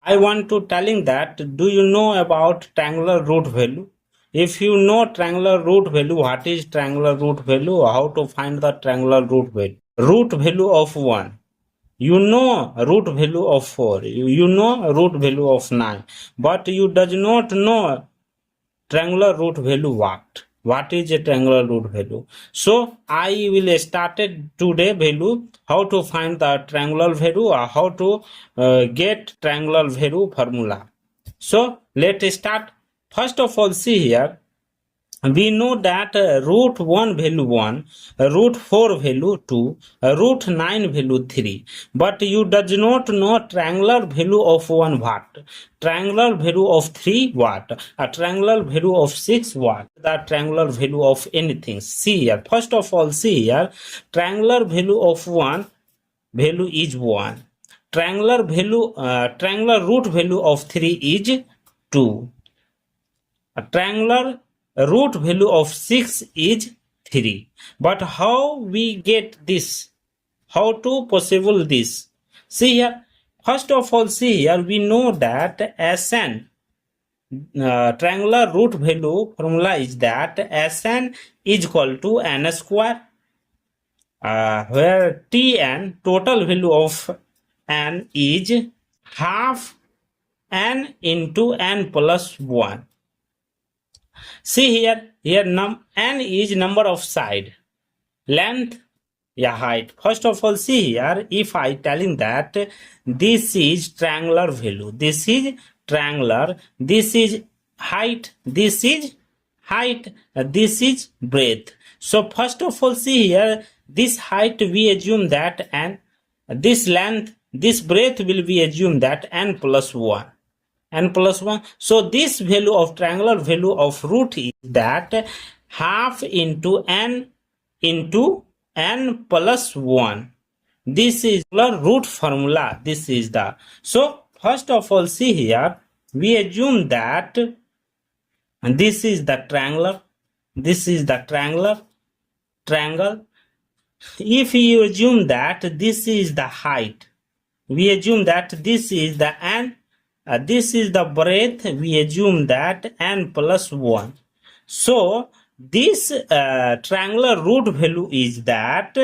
I want to telling that, do you know about triangular root value? If you know triangular root value, what is triangular root value? How to find the triangular root value? Root value of 1. You know root value of 4. You know root value of 9. But you does not know triangular root value what is a triangular root value. So I will started today value how to find the triangular value or how to get triangular value formula. So let's start. First of all, see here, we know that root 1 value 1, root 4 value 2, root 9 value 3, but you does not know triangular value of 1 what, triangular value of 3 what, a triangular value of 6 what, the triangular value of anything. See here, first of all, see here, triangular value of 1 value is 1, triangular value triangular root value of 3 is 2, a triangular root value of 6 is 3. But how we get this? How to possible this? See here, first of all, see here, we know that Sn triangular root value formula is that Sn is equal to n square, where Tn total value of n is half n into n plus 1. See here, n is number of side, length, height. First of all, see here, if I telling that this is triangular value, this is triangular, this is height, this is height, this is breadth. So first of all, see here, this height we assume that n, this length, this breadth will be assumed that n plus 1. N plus 1. So this value of triangular value of root is that half into n plus 1. This is the root formula. This is the. So first of all, see here, we assume that this is the triangular. This is the triangle. If you assume that this is the height, we assume that this is the n. This is the breadth, we assume that n plus 1. So this triangular root value is that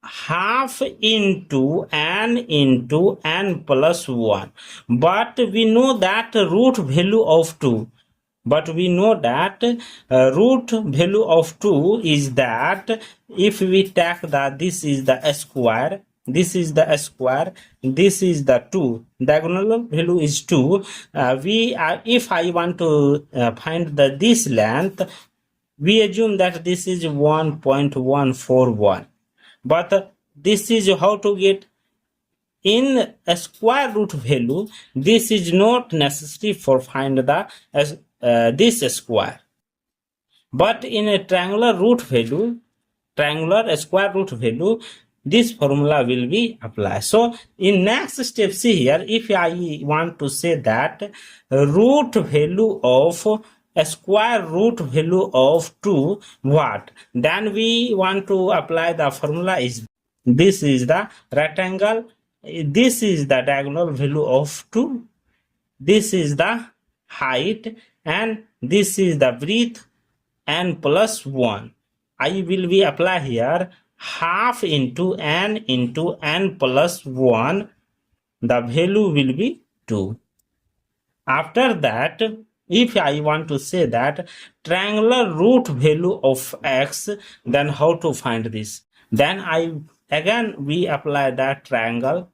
half into n plus 1. But we know that root value of 2. But we know that root value of 2 is that if we take that this is the square, this is the square, this is the 2, diagonal value is 2. If I want to find this length, we assume that this is 1.141, but this is how to get in a square root value. This is not necessary for find the this square, but in a triangular root value, triangular square root value, this formula will be applied. So in next step, see here, if I want to say that root value of a square root value of 2 what, then we want to apply the formula is this is the rectangle, this is the diagonal value of 2, this is the height, and this is the breadth, n plus 1. I will be apply here half into n plus 1, the value will be 2. After that, if I want to say that triangular root value of x, then how to find this? Then we apply that triangle.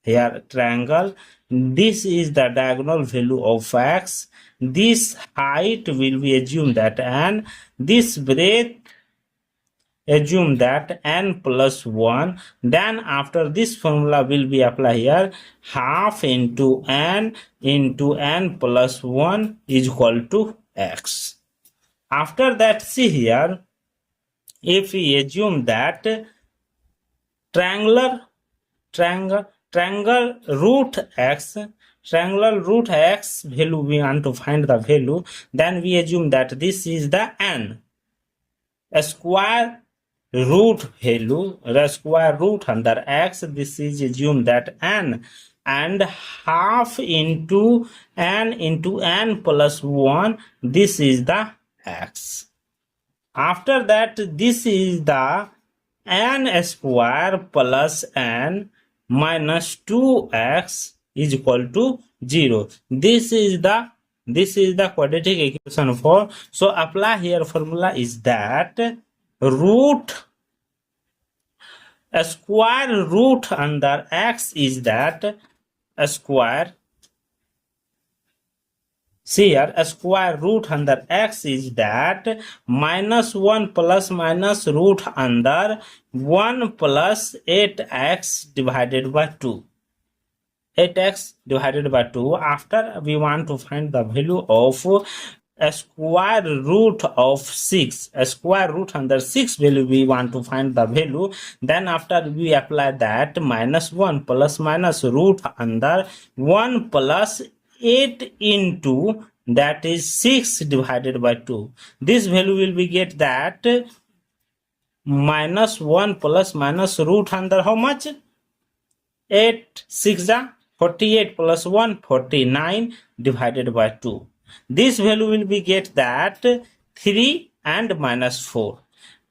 Here triangle, this is the diagonal value of x, this height will be assumed that n, this breadth assume that n plus 1. Then after this formula will be applied here, half into n plus 1 is equal to x. After that, see here, if we assume that triangular root x value, we want to find the value, then we assume that this is the n, a square root value, the square root under x, this is assume that n, and half into n plus 1, this is the x. After that, this is the n square plus n minus 2x is equal to 0. This is the quadratic equation for. So apply here formula is that a square root under x is that a square. See here, a square root under x is that minus 1 plus minus root under 1 plus 8x divided by 2. 8x divided by 2. After we want to find the value of a square root of 6. A square root under 6 value we want to find the value. Then after we apply that minus 1 plus minus root under 1 plus 8 into that is 6 divided by 2. This value will be get that minus 1 plus minus root under how much? 8 6 48 plus 1 49 divided by 2. This value will be get that 3 and minus 4.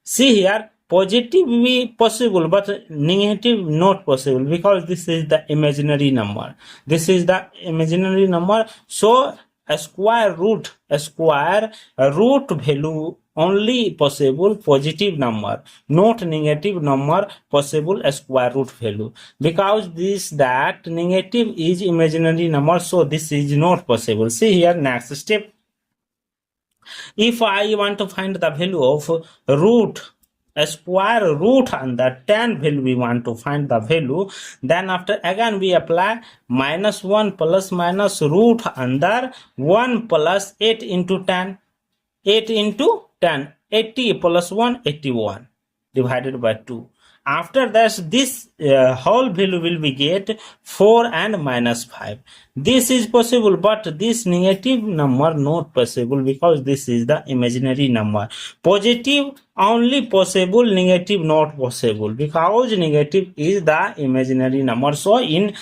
See here, positive be possible but negative not possible because this is the imaginary number. This is the imaginary number. So a square root value only possible positive number, not negative number possible a square root value, because that negative is imaginary number, so this is not possible. See here, next step. If I want to find the value of a square root under 10 value, we want to find the value. Then after again we apply minus 1 plus minus root under 1 plus 8 into 10. 8 into 10. 80 plus 1, 81 divided by 2. After that, this whole value will be get 4 and minus 5. This is possible, but this negative number not possible because this is the imaginary number. Positive only possible, negative not possible because negative is the imaginary number. So in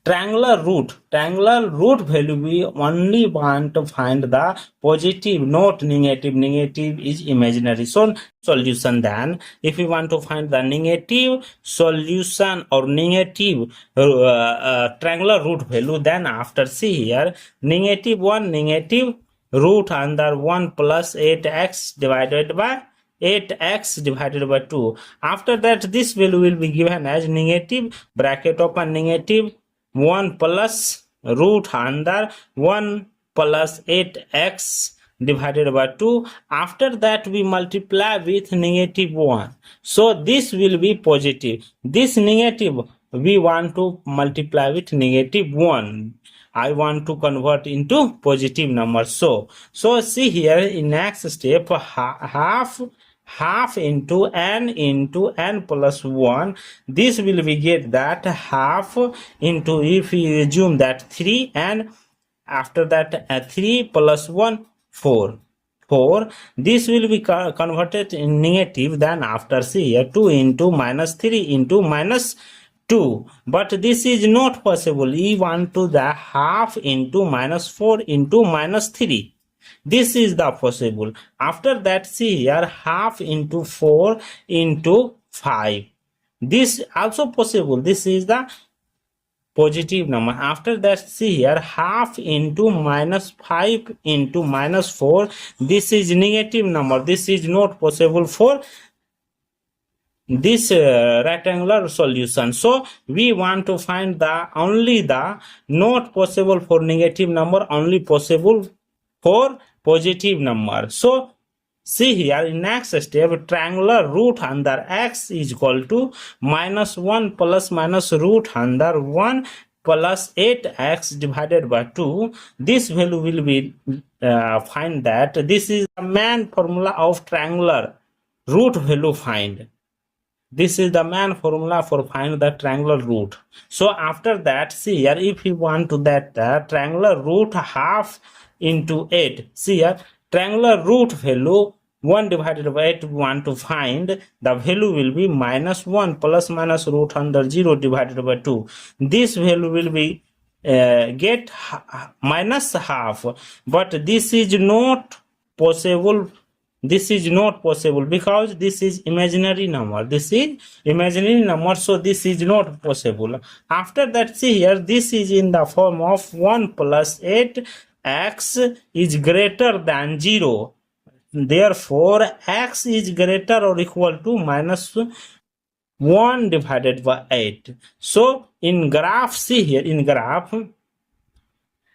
triangular root value we only want to find the positive, not negative. Negative is imaginary. So solution, then if we want to find the negative solution or negative triangular root value, then after see here, negative 1 negative root under 1 plus 8x divided by 8x divided by 2. After that, this value will be given as negative bracket open negative 1 plus root under 1 plus 8x divided by 2. After that, we multiply with negative 1. So this will be positive. This negative we want to multiply with negative 1. I want to convert into positive number. So see here in next step, half into n plus 1. This will be get that half into, if we assume that 3, and after that 3 plus 1 4. This will be converted in negative. Then after see here 2 into minus 3 into minus 2, but this is not possible. We want to the half into minus 4 into minus 3. This is the possible. After that, see here half into 4 into 5. This also possible. This is the positive number. After that, see here half into minus 5 into minus 4. This is negative number. This is not possible for this rectangular solution. So we want to find the only the not possible for negative number, only possible for positive number. So see here in next step, triangular root under x is equal to minus 1 plus minus root under 1 plus 8x divided by 2. This value will be find that this is the main formula of triangular root value find. This is the main formula for find the triangular root. So after that, see here, if you want to that triangular root half into 8, see here triangular root value 1 divided by 8 we want to find, the value will be minus 1 plus minus root under 0 divided by 2. This value will be get minus half, but this is not possible. This is not possible because this is imaginary number. This is imaginary number, so this is not possible. After that, see here, this is in the form of 1 plus 8. X is greater than 0. Therefore, x is greater or equal to minus 1 divided by 8. So, in graph, see here, in graph,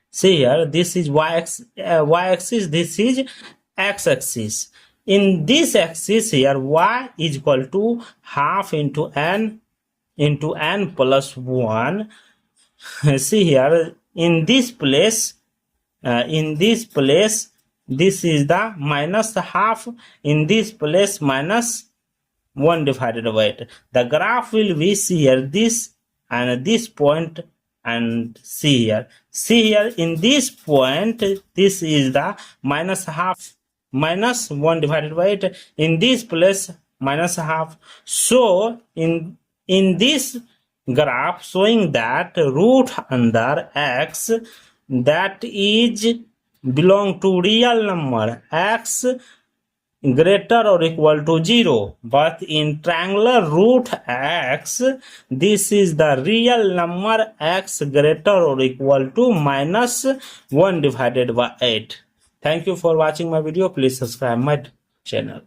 see here, this is y-axis, this is x-axis. In this axis here, y is equal to half into n plus 1. See here, in this place, this is the minus half. In this place, minus 1 divided by 8. The graph will be, see here, this and this point, and see here, in this point, this is the minus half, minus 1 divided by 8. In this place, minus half. So, in this graph showing that root under x, that is belong to real number x greater or equal to 0, but in triangular root x, this is the real number x greater or equal to minus 1 divided by 8. Thank you for watching my video. Please subscribe my channel.